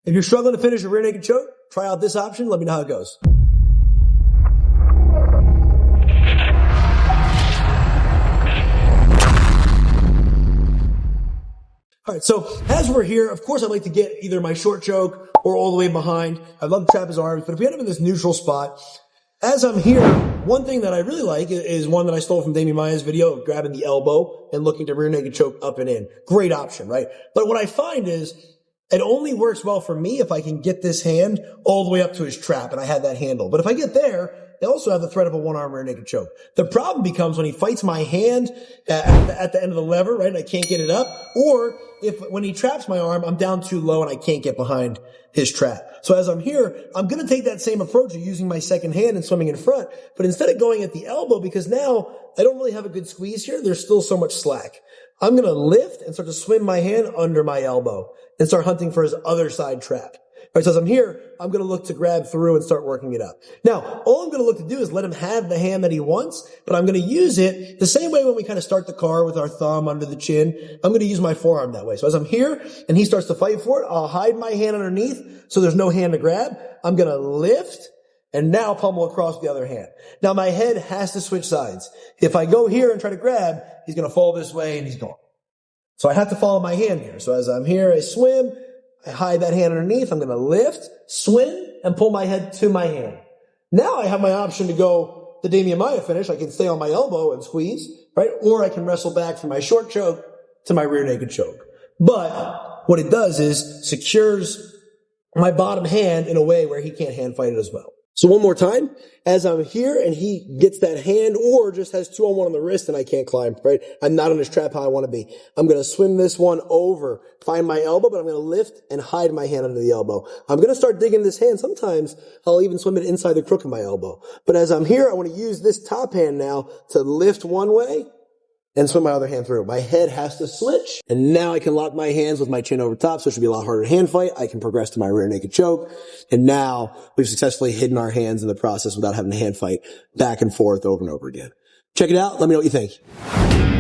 If you're struggling to finish a rear naked choke, try out this option. Let me know how it goes. All right, so as we're here, of course, I'd like to get either my short choke or all the way behind. I'd love to trap his arms, but if we end up in this neutral spot, as I'm here, one thing that I really like is one that I stole from Damien Maia's video of grabbing the elbow and looking to rear naked choke up and in. Great option, right? But what I find is it only works well for me if I can get this hand all the way up to his trap and I have that handle. But if I get there, they also have the threat of a one-arm rear naked choke. The problem becomes when he fights my hand at the end of the lever, right, and I can't get it up, or when he traps my arm, I'm down too low and I can't get behind his trap. So as I'm here, I'm going to take that same approach of using my second hand and swimming in front, but instead of going at the elbow, because now I don't really have a good squeeze here, there's still so much slack. I'm going to lift and start to swim my hand under my elbow and start hunting for his other side trap. All right, so as I'm here, I'm going to look to grab through and start working it up. Now, all I'm going to look to do is let him have the hand that he wants, but I'm going to use it the same way when we kind of start the car with our thumb under the chin. I'm going to use my forearm that way. So as I'm here and he starts to fight for it, I'll hide my hand underneath so there's no hand to grab. I'm going to lift and now pummel across the other hand. Now my head has to switch sides. If I go here and try to grab, he's going to fall this way and he's gone. So I have to follow my hand here. So as I'm here, I swim. I hide that hand underneath. I'm going to lift, swim, and pull my head to my hand. Now I have my option to go the Damien Maia finish. I can stay on my elbow and squeeze, right? Or I can wrestle back from my short choke to my rear naked choke. But what it does is secures my bottom hand in a way where he can't hand fight it as well. So one more time, as I'm here and he gets that hand or just has 2-on-1 on the wrist and I can't climb, right? I'm not on his trap how I want to be. I'm going to swim this one over, find my elbow, but I'm going to lift and hide my hand under the elbow. I'm going to start digging this hand. Sometimes I'll even swim it inside the crook of my elbow. But as I'm here, I want to use this top hand now to lift one way and swim my other hand through. My head has to switch, and now I can lock my hands with my chin over top, so it should be a lot harder to hand fight. I can progress to my rear naked choke, and now we've successfully hidden our hands in the process without having to hand fight back and forth over and over again. Check it out. Let me know what you think.